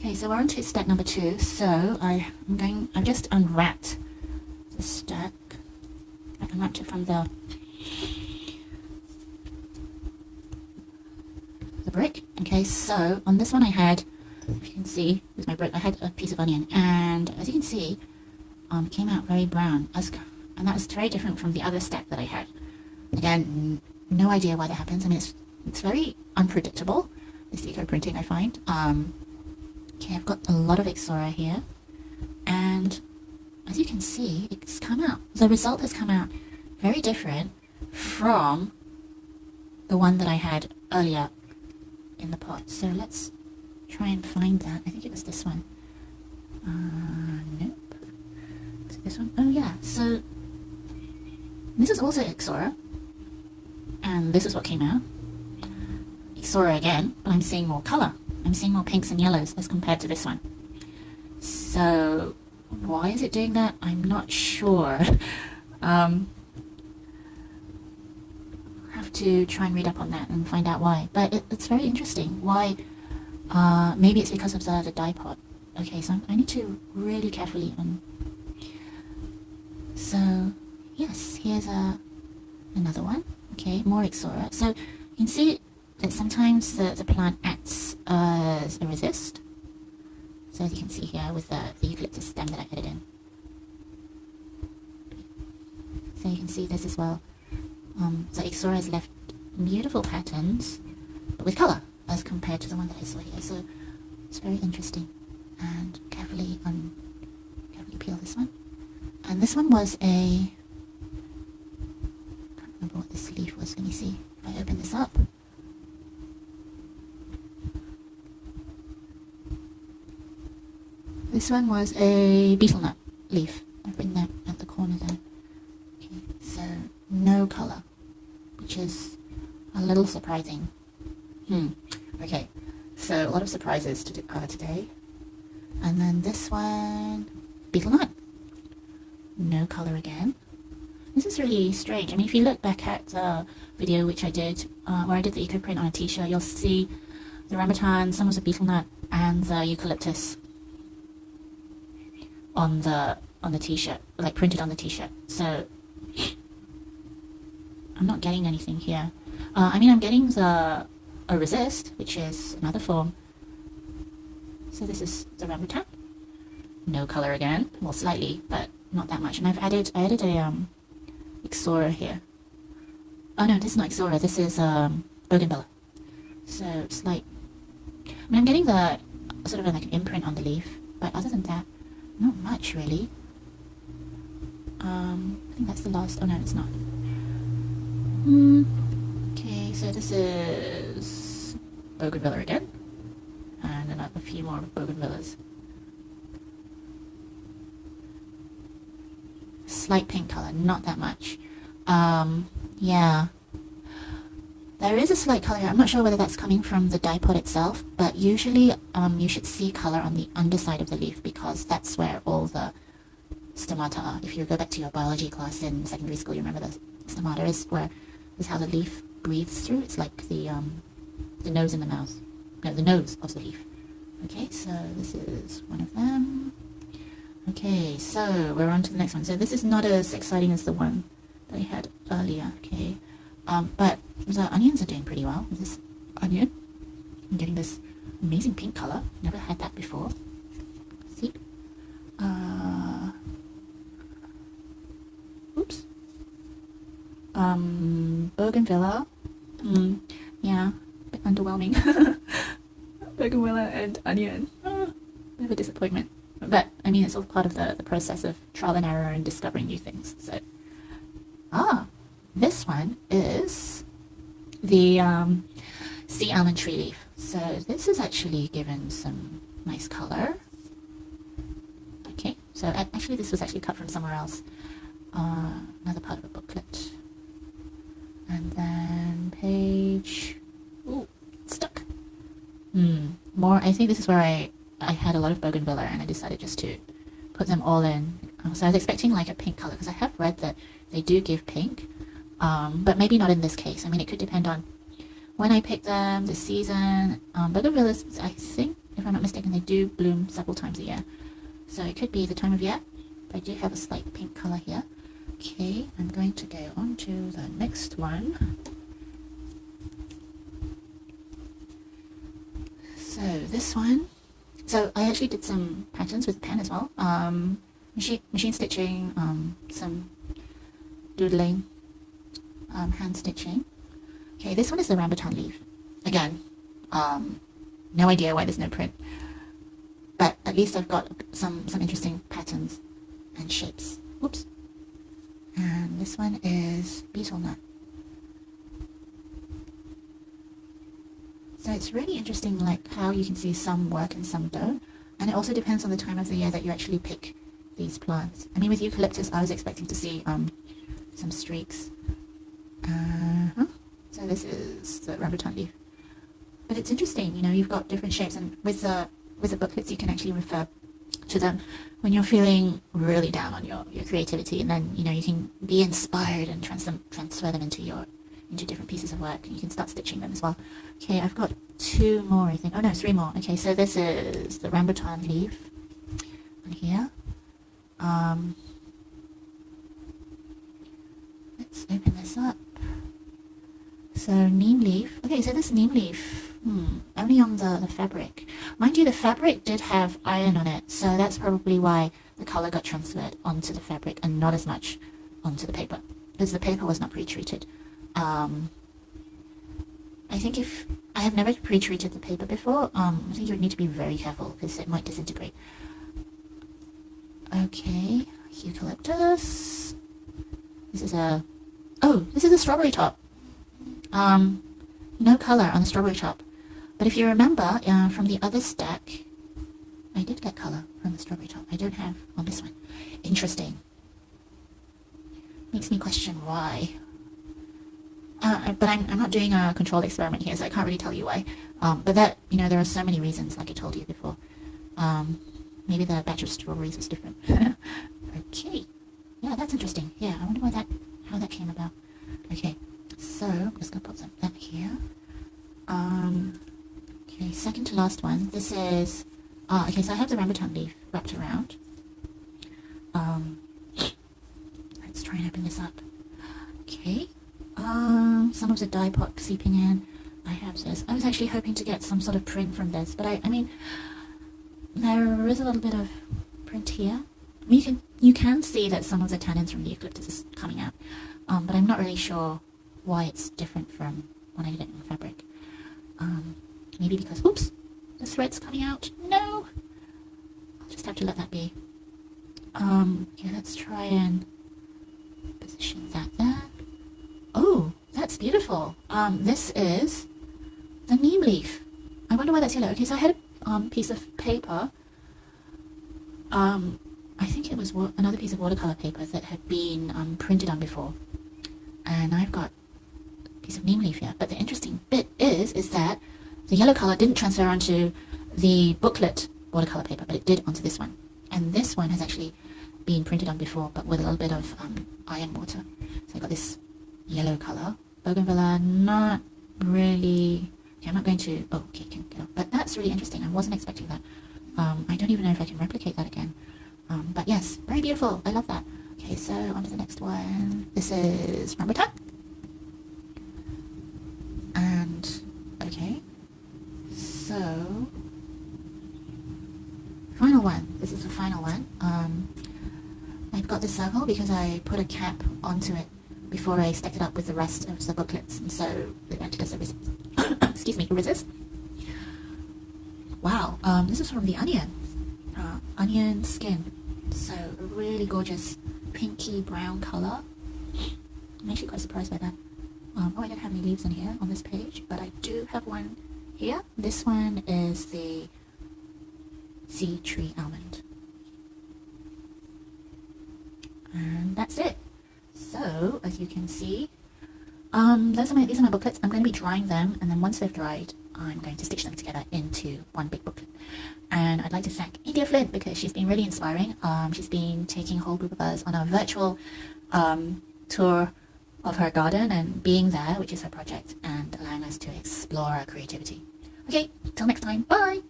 Okay, so we're on to step number 2. So I've just unwrapped the stack. I unwrapped it from the brick. Okay, so on this one I had, if you can see, with my brick, I had a piece of onion, and as you can see, it came out very brown, and that was very different from the other stack that I had. Again, no idea why that happens. I mean, it's very unpredictable, this eco printing, I find. Okay, I've got a lot of Ixora here, and as you can see, it's come out, the result has come out very different from the one that I had earlier in the pot. So let's try and find that. I think it was this one. Nope. Is it this one? Oh yeah, so this is also Ixora, and this is what came out. Ixora again, but I'm seeing more color. I'm seeing more pinks and yellows as compared to this one. So why is it doing that? I'm not sure. Have to try and read up on that and find out why. But it's very interesting. Why? Maybe it's because of the dye pot. Okay, so I need to really carefully So yes, here's another one. Okay, more Ixora. So you can see that sometimes the plant acts as a resist. So as you can see here with the eucalyptus stem that I added in. So you can see this as well. So Ixora has left beautiful patterns, but with color as compared to the one that I saw here. So it's very interesting. And carefully peel this one. And this one was I can't remember what this leaf was. Let me see if I open this up. This one was a betel nut leaf. I've written that at the corner there. Okay, so no color, which is a little surprising. Okay, so a lot of surprises today. And then this one, betel nut. No color again. This is really strange. I mean, if you look back at the video which I did, where I did the eco print on a t-shirt, you'll see the rambutan, some of the betel nut, and the eucalyptus on the t-shirt, like printed on the t-shirt. So I'm not getting anything here. I mean, I'm getting a resist, which is another form. So this is the rambutan. No color again. Well, slightly, but not that much. And I added a Ixora here. Oh no, this is not Ixora. This is bougainvillea. So it's like, I mean, I'm getting the sort of like an imprint on the leaf, but other than that, not much really. I think that's the last. Oh no, it's not. Okay, so this is bougainvillea again, and a few more bougainvilleas. Slight pink color, not that much. Yeah, there is a slight color here. I'm not sure whether that's coming from the dye pot itself, but usually you should see color on the underside of the leaf, because that's where all the stomata are. If you go back to your biology class in secondary school, you remember the stomata is how the leaf breathes through. It's like the nose in the mouth. No, the nose of the leaf. Okay, so this is one of them. Okay, so we're on to the next one. So this is not as exciting as the one that I had earlier. Okay, but the onions are doing pretty well with this onion. I'm getting this amazing pink color. Never had that before. See? Oops. Bougainvillea. Yeah, a bit underwhelming. Bougainvillea and onion. Bit of a disappointment. But, I mean, it's all part of the process of trial and error and discovering new things. So, this one is the sea almond tree leaf. So this is actually given some nice color. Okay, so actually this was actually cut from somewhere else. Another part of a booklet. And then page... Ooh, it's stuck. More, I think this is where I had a lot of bougainvillea, and I decided just to put them all in. So I was expecting like a pink color, because I have read that they do give pink, but maybe not in this case. I mean, it could depend on when I pick them, the season. Bougainvillea, I think if I'm not mistaken, they do bloom several times a year. So it could be the time of year. But I do have a slight pink color here. Okay, I'm going to go on to the next one. So this one, so I actually did some patterns with pen as well. Machine stitching, some doodling, hand stitching. Okay, this one is the rambutan leaf. Again, no idea why there's no print, but at least I've got some interesting patterns and shapes. Oops. And this one is beetle nut. So it's really interesting, like how you can see some work and some don't, and it also depends on the time of the year that you actually pick these plants. I mean, with eucalyptus, I was expecting to see some streaks. So this is the rambutan leaf. But it's interesting, you know, you've got different shapes, and with the booklets, you can actually refer to them when you're feeling really down on your creativity, and then, you know, you can be inspired and transfer them into different pieces of work, and you can start stitching them as well. Okay, I've got 2 more, I think. Oh no, 3 more. Okay, so this is the rambutan leaf on here. Let's open this up. So neem leaf. Okay, so this neem leaf, only on the fabric. Mind you, the fabric did have iron on it, so that's probably why the color got transferred onto the fabric and not as much onto the paper, because the paper was not pre-treated. I think if I have never pre-treated the paper before, I think you would need to be very careful because it might disintegrate. Okay, eucalyptus. This is a strawberry top. No color on the strawberry top, but if you remember from the other stack, I did get color from the strawberry top. I don't have on this one. Interesting. Makes me question why. But I'm not doing a controlled experiment here, so I can't really tell you why. But that, you know, there are so many reasons, like I told you before. Maybe the batch of strawberries was different. Okay. Yeah, that's interesting. Yeah, I wonder how that came about. Okay, so I'm just gonna put that here. Okay, second to last one. This is okay, so I have the rambutan leaf wrapped around. Let's try and open this up. Okay. Some of the dye pot seeping in. I have this. I was actually hoping to get some sort of print from this, but I mean, there is a little bit of print here. You can see that some of the tannins from the eucalyptus is coming out, but I'm not really sure why it's different from when I did it in fabric. Maybe because, oops, the thread's coming out. No! I'll just have to let that be. Okay, let's try and position that there. Oh, that's beautiful. This is the neem leaf. I wonder why that's yellow. Okay, so I had a piece of paper. I think it was another piece of watercolor paper that had been printed on before. And I've got a piece of neem leaf here. But the interesting bit is that the yellow color didn't transfer onto the booklet watercolor paper, but it did onto this one. And this one has actually been printed on before, but with a little bit of iron water. So I got this yellow color. Bougainvillea, not really. Okay, I'm not going to. Oh, okay, can get off. But that's really interesting. I wasn't expecting that. I don't even know if I can replicate that again. But yes, very beautiful. I love that. Okay, so on to the next one. This is rambutan. And okay, so final one. This is the final one. I've got this circle because I put a cap onto it before I stacked it up with the rest of the booklets, and so it acted as a resist. Excuse me, resist. Wow, this is from the onion. Onion skin. So a really gorgeous pinky brown color. I'm actually quite surprised by that. Oh, I don't have any leaves in here on this page, but I do have one here. This one is the sea tree almond. And that's it. So, as you can see, these are my booklets. I'm going to be drying them, and then once they've dried, I'm going to stitch them together into one big booklet. And I'd like to thank India Flint because she's been really inspiring. She's been taking a whole group of us on a virtual tour of her garden and being there, which is her project, and allowing us to explore our creativity. Okay, till next time, bye!